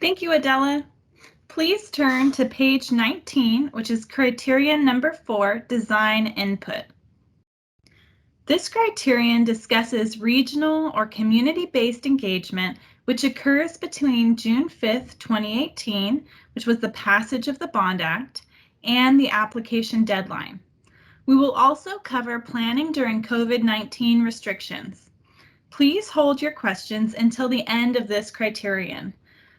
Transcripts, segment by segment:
Thank you, Adela. Please turn to page 19, which is criterion number 4, design input. This criterion discusses regional or community-based engagement, which occurs between June 5th, 2018, which was the passage of the Bond Act, and the application deadline. We will also cover planning during COVID-19 restrictions. Please hold your questions until the end of this criterion.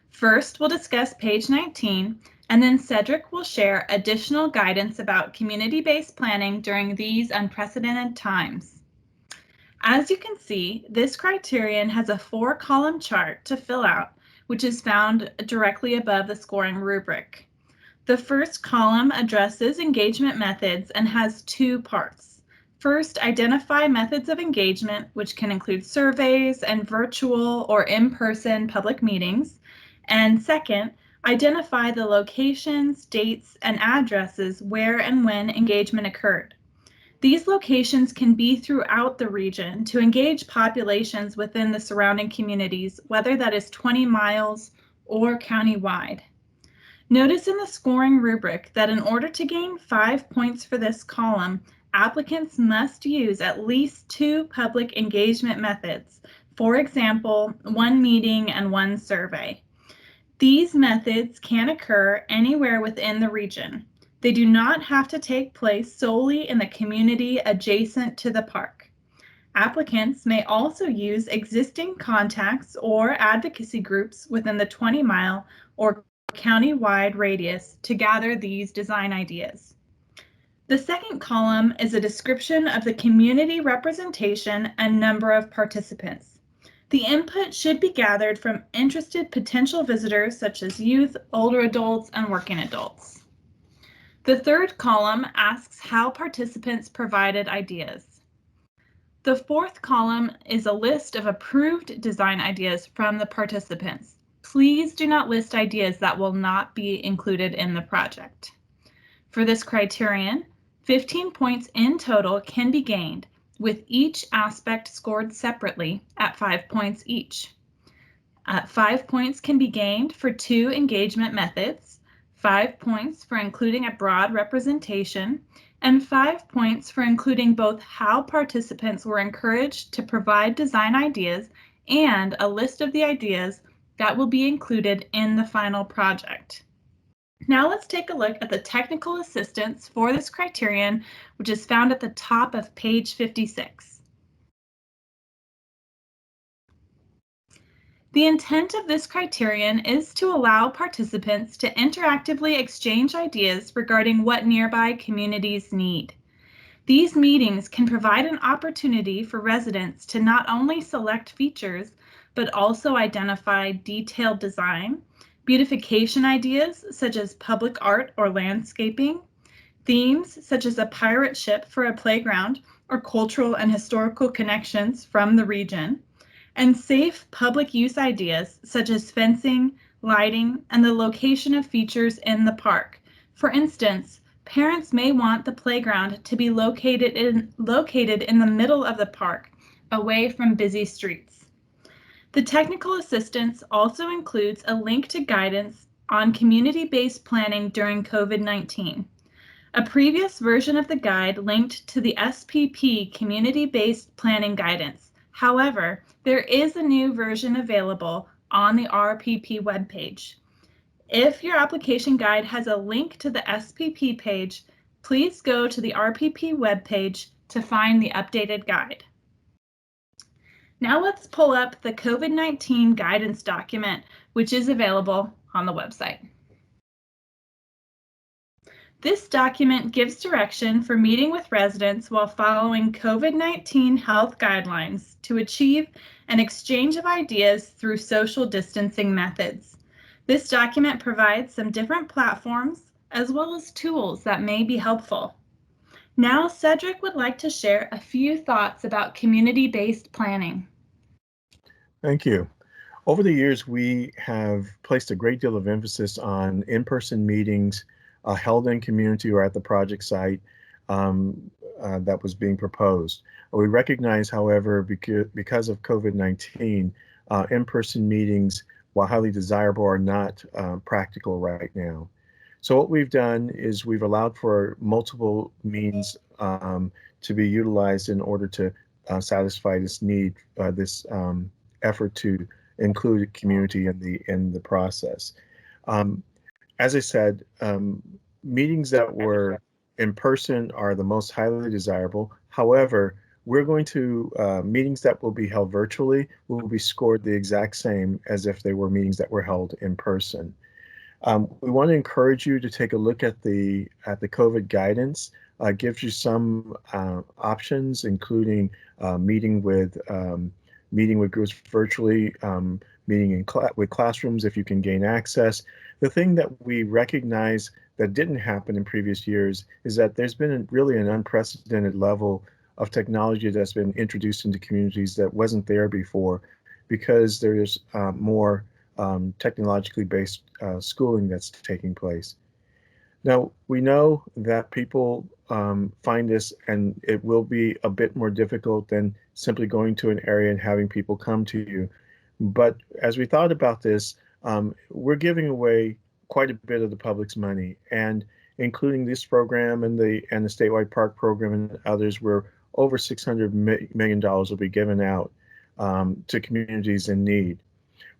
First, we'll discuss page 19, and then Cedric will share additional guidance about community-based planning during these unprecedented times. As you can see, this criterion has a 4-column chart to fill out, which is found directly above the scoring rubric. The first column addresses engagement methods and has 2 parts. First, identify methods of engagement, which can include surveys and virtual or in-person public meetings. And second, identify the locations, dates, and addresses where and when engagement occurred. These locations can be throughout the region to engage populations within the surrounding communities, whether that is 20 miles or countywide. Notice in the scoring rubric that in order to gain 5 points for this column, applicants must use at least 2 public engagement methods. For example, 1 meeting and 1 survey. These methods can occur anywhere within the region. They do not have to take place solely in the community adjacent to the park. Applicants may also use existing contacts or advocacy groups within the 20-mile or county-wide radius to gather these design ideas. The second column is a description of the community representation and number of participants. The input should be gathered from interested potential visitors such as youth, older adults, and working adults. The third column asks how participants provided ideas. The fourth column is a list of approved design ideas from the participants. Please do not list ideas that will not be included in the project. For this criterion, 15 points in total can be gained, with each aspect scored separately at 5 points each. 5 points can be gained for 2 engagement methods, 5 points for including a broad representation, and 5 points for including both how participants were encouraged to provide design ideas and a list of the ideas that will be included in the final project. Now let's take a look at the technical assistance for this criterion, which is found at the top of page 56. The intent of this criterion is to allow participants to interactively exchange ideas regarding what nearby communities need. These meetings can provide an opportunity for residents to not only select features, but also identify detailed design, beautification ideas such as public art or landscaping, themes such as a pirate ship for a playground or cultural and historical connections from the region, and safe public use ideas such as fencing, lighting, and the location of features in the park. For instance, parents may want the playground to be located in the middle of the park, away from busy streets. The technical assistance also includes a link to guidance on community-based planning during COVID-19. A previous version of the guide linked to the SPP community-based planning guidance. However, there is a new version available on the RPP webpage. If your application guide has a link to the SPP page, please go to the RPP webpage to find the updated guide. Now let's pull up the COVID-19 guidance document, which is available on the website. This document gives direction for meeting with residents while following COVID-19 health guidelines to achieve an exchange of ideas through social distancing methods. This document provides some different platforms as well as tools that may be helpful. Now, Cedric would like to share a few thoughts about community-based planning. Thank you. Over the years, we have placed a great deal of emphasis on in-person meetings held in community or at the project site that was being proposed. We recognize, however, because of COVID-19, in-person meetings while highly desirable, are not practical right now. So what we've done is we've allowed for multiple means to be utilized in order to satisfy this need, this effort to include community in the process. Um, as I said, meetings that were in person are the most highly desirable. However, we're going to meetings that will be held virtually will be scored the exact same as if they were meetings that were held in person. We want to encourage you to take a look at the COVID guidance. Gives you some options, including meeting with groups virtually, meeting with classrooms if you can gain access. The thing that we recognize that didn't happen in previous years is that there's been really an unprecedented level of technology that's been introduced into communities that wasn't there before, because there's more technologically based schooling that's taking place. Now, we know that people find this, and it will be a bit more difficult than simply going to an area and having people come to you. But as we thought about this, we're giving away quite a bit of the public's money, and including this program and the statewide park program and others, where over $600 million will be given out to communities in need.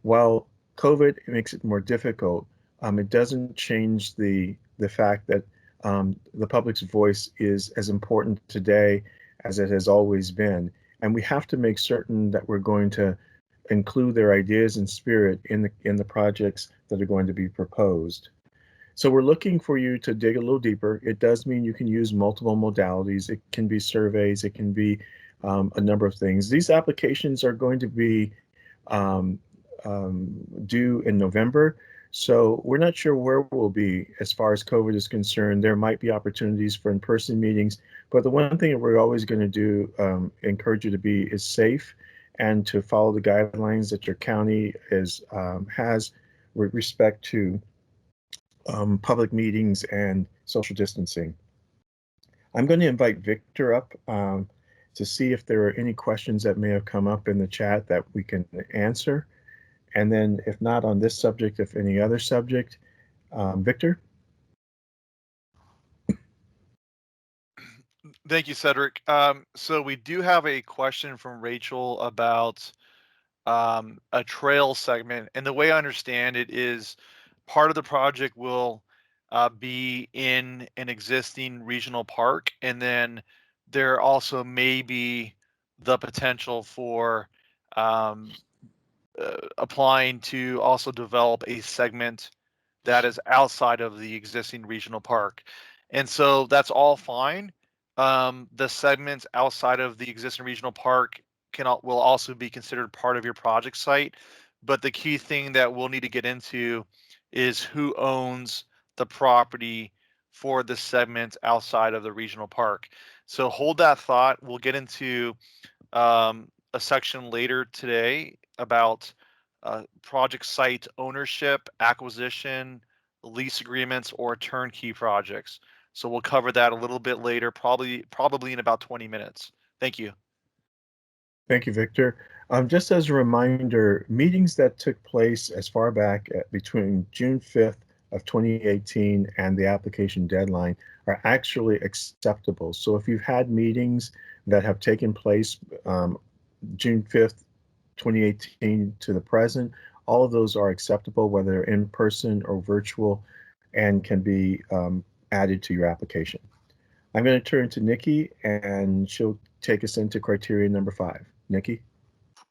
While COVID makes it more difficult, it doesn't change the fact that the public's voice is as important today as it has always been. And we have to make certain that we're going to include their ideas and spirit in the projects that are going to be proposed. So we're looking for you to dig a little deeper. It does mean you can use multiple modalities. It can be surveys. It can be a number of things. These applications are going to be um, due in November. So we're not sure where we'll be as far as COVID is concerned. There might be opportunities for in-person meetings, but the one thing that we're always going to do, encourage you to be, is safe and to follow the guidelines that your county has with respect to public meetings and social distancing. I'm going to invite Victor up to see if there are any questions that may have come up in the chat that we can answer. And then if not on this subject, if any other subject, Victor? Thank you, Cedric. So we do have a question from Rachel about a trail segment. And the way I understand it is part of the project will be in an existing regional park. And then there also may be the potential for applying to also develop a segment that is outside of the existing regional park. And so that's all fine. The segments outside of the existing regional park will also be considered part of your project site. But the key thing that we'll need to get into is who owns the property for the segments outside of the regional park. So hold that thought. We'll get into a section later today about project site ownership, acquisition, lease agreements, or turnkey projects. So we'll cover that a little bit later, probably in about 20 minutes. Thank you. Thank you, Victor. Just as a reminder, meetings that took place as far back between June 5th of 2018 and the application deadline are actually acceptable. So if you've had meetings that have taken place June 5th, 2018 to the present, all of those are acceptable, whether in person or virtual, and can be added to your application. I'm going to turn to Nikki, and she'll take us into criteria number 5. Nikki?